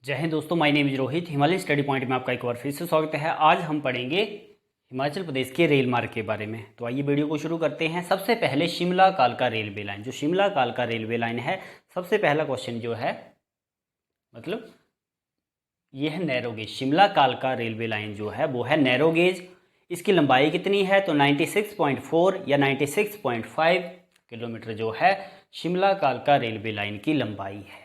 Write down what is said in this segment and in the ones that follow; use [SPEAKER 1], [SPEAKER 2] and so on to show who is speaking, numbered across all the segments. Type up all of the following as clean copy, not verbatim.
[SPEAKER 1] जय हिंद दोस्तों, my name is Rohit. Himalaya study point में आपका एक बार फिर से स्वागत है। आज हम पढ़ेंगे हिमाचल प्रदेश के रेल मार्ग के बारे में। तो आइए वीडियो को शुरू करते हैं। सबसे पहले शिमला कालका रेलवे लाइन, जो शिमला कालका रेलवे लाइन है, सबसे पहला क्वेश्चन जो है मतलब ये है नैरो गेज। शिमला कालका रेलवे लाइन जो है वो है नैरो गेज। इसकी लंबाई कितनी है तो 96.4 या 96.5 किलोमीटर जो है शिमला कालका रेलवे लाइन की लंबाई है।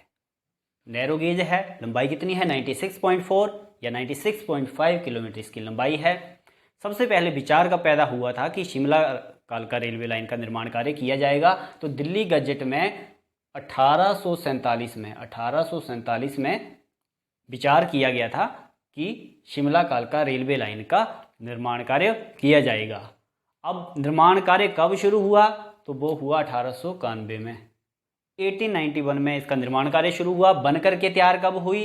[SPEAKER 1] नैरो गेज है, लंबाई कितनी है 96.4 या 96.5 किलोमीटर इसकी लंबाई है। सबसे पहले विचार का पैदा हुआ था कि शिमला कालका रेलवे लाइन का निर्माण कार्य किया जाएगा, तो दिल्ली गजट में 1847 में विचार किया गया था कि शिमला कालका रेलवे लाइन का निर्माण कार्य किया जाएगा। अब निर्माण कार्य कब शुरू हुआ तो वो हुआ 1891 में। 1891 में इसका निर्माण कार्य शुरू हुआ। बनकर के तैयार कब हुई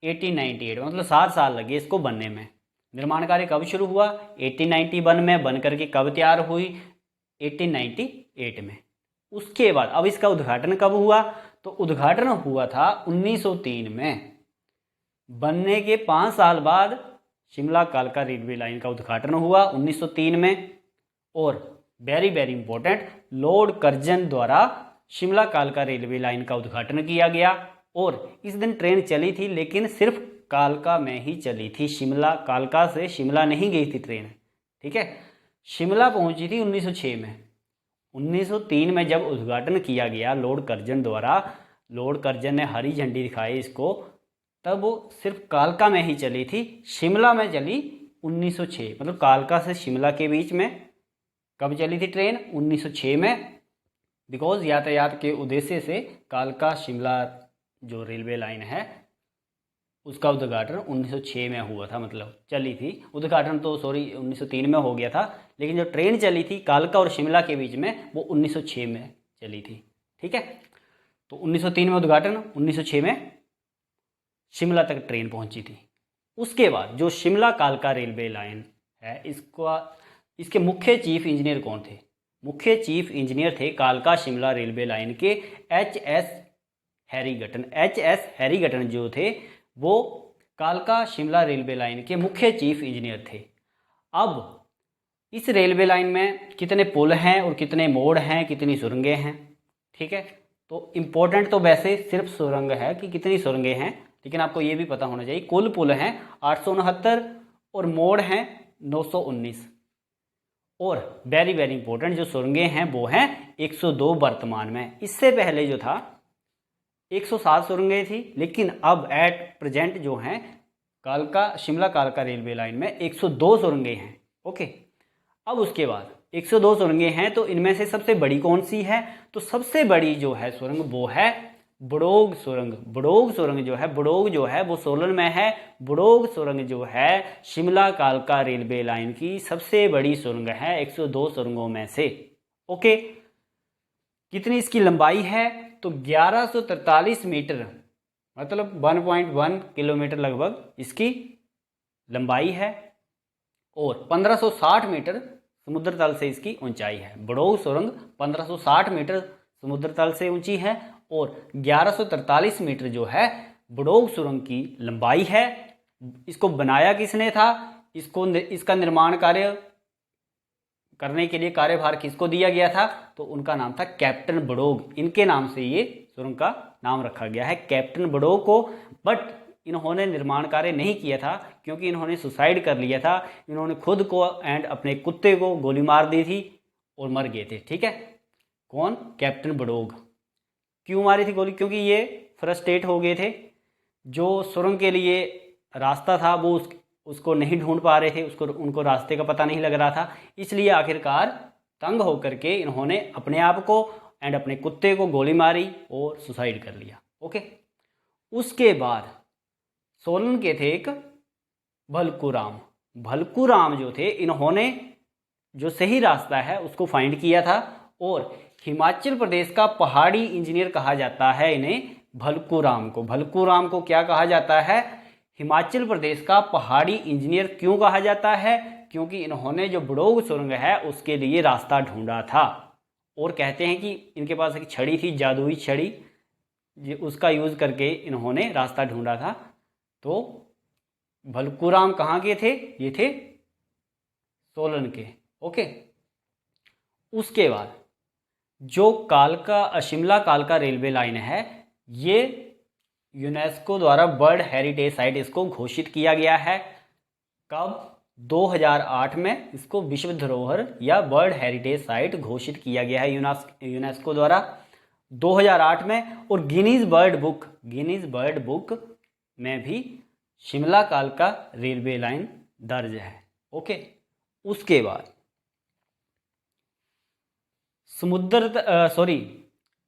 [SPEAKER 1] 1898, मतलब 7 साल लगे इसको बनने में। निर्माण कार्य कब शुरू हुआ 1891 में, बनकर के कब तैयार हुई 1898 में। उसके बाद अब इसका उद्घाटन कब हुआ तो उद्घाटन हुआ था 1903 में। बनने के 5 साल बाद शिमला कालका रेलवे लाइन का उद्घाटन हुआ 1903 में। और very very important, Lord Curzon द्वारा शिमला कालका रेलवे लाइन का उद्घाटन किया गया। और इस दिन ट्रेन चली थी, लेकिन सिर्फ कालका में ही चली थी। शिमला कालका से शिमला नहीं गई थी ट्रेन, ठीक है। शिमला पहुंची थी 1906 में। 1903 में जब उद्घाटन किया गया लॉर्ड कर्जन द्वारा, लॉर्ड कर्जन ने हरी झंडी दिखाई इसको, तब वो सिर्फ कालका में ही चली थी। शिमला में चली 1906, मतलब कालका से शिमला के बीच में कब चली थी ट्रेन 1906 में। बिकॉज यातायात के उद्देश्य से कालका शिमला जो रेलवे लाइन है उसका उद्घाटन 1906 में हुआ था, मतलब चली थी। उद्घाटन तो 1903 में हो गया था, लेकिन जो ट्रेन चली थी कालका और शिमला के बीच में वो 1906 में चली थी, ठीक है। तो 1903 में उद्घाटन, 1906 में शिमला तक ट्रेन पहुंची थी। उसके बाद जो शिमला कालका रेलवे लाइन है इसके मुख्य चीफ इंजीनियर कौन थे? मुख्य चीफ इंजीनियर थे कालका शिमला रेलवे लाइन के एच.एस. हैरीगटन। एच.एस. हैरीगटन जो थे वो कालका शिमला रेलवे लाइन के मुख्य चीफ इंजीनियर थे। अब इस रेलवे लाइन में कितने पुल हैं और कितने मोड़ हैं, कितनी सुरंगें हैं, ठीक है। तो इम्पोर्टेंट तो वैसे सिर्फ सुरंग है कि कितनी सुरंगें हैं, लेकिन आपको ये भी पता होना चाहिए कुल पुल हैं 869 और मोड़ हैं 919। और वेरी वेरी इंपॉर्टेंट, जो सुरंगें हैं वो हैं 102 वर्तमान में। इससे पहले जो था 107 सुरंगें थी, लेकिन अब एट प्रेजेंट जो हैं कालका शिमला कालका रेलवे लाइन में 102 सुरंगें हैं, ओके। अब उसके बाद 102 सुरंगें हैं, तो इनमें से सबसे बड़ी कौन सी है तो सबसे बड़ी जो है सुरंग वो है बड़ोग सुरंग। बड़ोग सुरंग जो है, बड़ोग जो है वो सोलन में है। बड़ोग सुरंग जो है शिमला कालका रेलवे लाइन की सबसे बड़ी सुरंग है 102 सुरंगों में से, ओके। कितनी इसकी लंबाई है तो 1143 मीटर, मतलब 1.1 किलोमीटर लगभग इसकी लंबाई है। और 1560 मीटर समुद्र तल से इसकी ऊंचाई है। बड़ोग सुरंग 1560 मीटर समुद्र तल से ऊंची है और 1143 मीटर जो है बड़ोग सुरंग की लंबाई है। इसको बनाया किसने था? इसका निर्माण कार्य करने के लिए कार्यभार किसको दिया गया था तो उनका नाम था कैप्टन बड़ोग। इनके नाम से ये सुरंग का नाम रखा गया है, कैप्टन बड़ोग को। बट इन्होंने निर्माण कार्य नहीं किया था क्योंकि इन्होंने सुसाइड कर लिया था। इन्होंने खुद को एंड अपने कुत्ते को गोली मार दी थी और मर गए थे, ठीक है। कौन? कैप्टन बड़ोग। क्यों मारी थी गोली? क्योंकि ये फ्रस्ट्रेट हो गए थे। जो सुरंग के लिए रास्ता था वो उसको नहीं ढूंढ पा रहे थे, उनको रास्ते का पता नहीं लग रहा था। इसलिए आखिरकार तंग होकर के इन्होंने अपने आप को एंड अपने कुत्ते को गोली मारी और सुसाइड कर लिया, ओके। उसके बाद सोलन के थे एक भलकूराम। भलकूराम जो थे, इन्होंने जो सही रास्ता है उसको फाइंड किया था और हिमाचल प्रदेश का पहाड़ी इंजीनियर कहा जाता है इन्हें, भलकूराम को। भलकूराम को क्या कहा जाता है? हिमाचल प्रदेश का पहाड़ी इंजीनियर। क्यों कहा जाता है? क्योंकि इन्होंने जो बड़ोग सुरंग है उसके लिए रास्ता ढूंढा था। और कहते हैं कि इनके पास एक छड़ी थी, जादुई छड़ी, उसका यूज़ करके इन्होंने रास्ता ढूंढा था। तो भलकूराम कहाँ के थे? ये थे सोलन के। ओके, उसके बाद जो कालका शिमला कालका रेलवे लाइन है, ये यूनेस्को द्वारा वर्ल्ड हेरिटेज साइट इसको घोषित किया गया है। कब? 2008 में इसको विश्व धरोहर या वर्ल्ड हेरिटेज साइट घोषित किया गया है यूनेस्को द्वारा 2008 में। और गिनीज वर्ल्ड बुक में भी शिमला कालका रेलवे लाइन दर्ज है। ओके, उसके बाद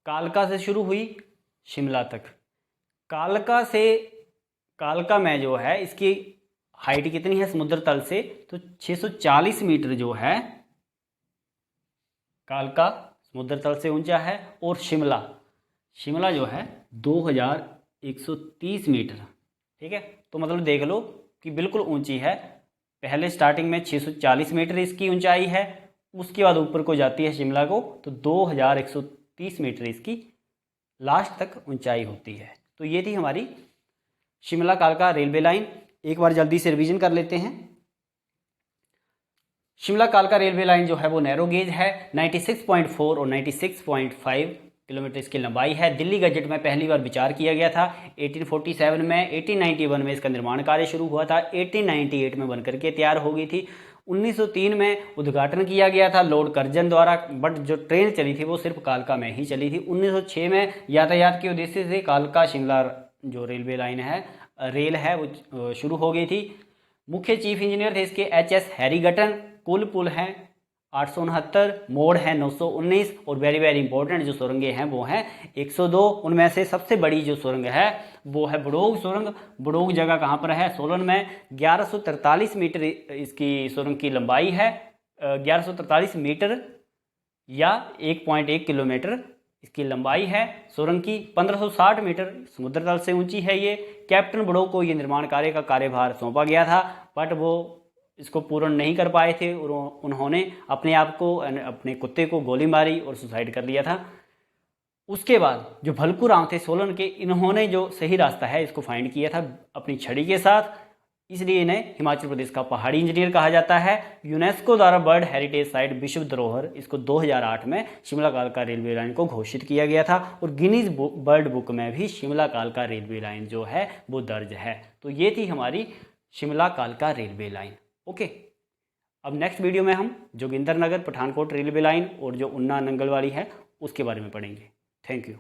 [SPEAKER 1] कालका से शुरू हुई शिमला तक। कालका में जो है इसकी हाइट कितनी है समुद्र तल से? तो 640 मीटर जो है कालका समुद्र तल से ऊंचा है। और शिमला जो है 2130 मीटर। ठीक है, तो मतलब देख लो कि बिल्कुल ऊंची है। पहले स्टार्टिंग में 640 मीटर इसकी ऊंचाई है, उसके बाद ऊपर को जाती है शिमला को तो 2130 मीटर इसकी लास्ट तक ऊंचाई होती है। तो ये थी हमारी शिमला कालका रेलवे लाइन। एक बार जल्दी से रिवीजन कर लेते हैं। शिमला कालका रेलवे लाइन जो है वो नैरो गेज है, 96.4 और 96.5 किलोमीटर इसकी लंबाई है। दिल्ली गजट में पहली बार विचार किया गया था 1847 में। 1891 में इसका निर्माण कार्य शुरू हुआ था। 1898 में बनकर के तैयार हो गई थी। 1903 में उद्घाटन किया गया था लॉर्ड कर्जन द्वारा, बट जो ट्रेन चली थी वो सिर्फ कालका में ही चली थी। 1906 में यातायात के उद्देश्य से कालका शिमला जो रेलवे लाइन है रेल है वो शुरू हो गई थी। मुख्य चीफ इंजीनियर थे इसके HS हैरीगटन। कुल पुल हैं 869, मोड़ है 919 और वेरी वेरी इंपॉर्टेंट जो सुरंगें हैं वो हैं 102। उनमें से सबसे बड़ी जो सुरंग है वो है बड़ोग सुरंग। बड़ोग जगह कहाँ पर है? सोलन में। 1143 मीटर इसकी सुरंग की लंबाई है, 1143 मीटर या 1.1 किलोमीटर इसकी लंबाई है सुरंग की। 1560 मीटर समुद्र तल से ऊंची है ये। कैप्टन बड़ोग को ये निर्माण कार्य का कार्यभार सौंपा गया था, बट वो इसको पूर्ण नहीं कर पाए थे और उन्होंने अपने कुत्ते को गोली मारी और सुसाइड कर लिया था। उसके बाद जो भलकूराम थे सोलन के, इन्होंने जो सही रास्ता है इसको फाइंड किया था अपनी छड़ी के साथ, इसलिए इन्हें हिमाचल प्रदेश का पहाड़ी इंजीनियर कहा जाता है। यूनेस्को द्वारा वर्ल्ड हेरिटेज साइट विश्व धरोहर इसको 2008 में शिमला कालका रेलवे लाइन को घोषित किया गया था और गिनीज वर्ल्ड बुक में भी शिमला कालका रेलवे लाइन जो है वो दर्ज है। तो ये थी हमारी शिमला कालका रेलवे लाइन। ओके, अब नेक्स्ट वीडियो में हम जोगिंदर नगर पठानकोट रेलवे लाइन और जो उन्ना नंगल वाली है उसके बारे में पढ़ेंगे। Thank you.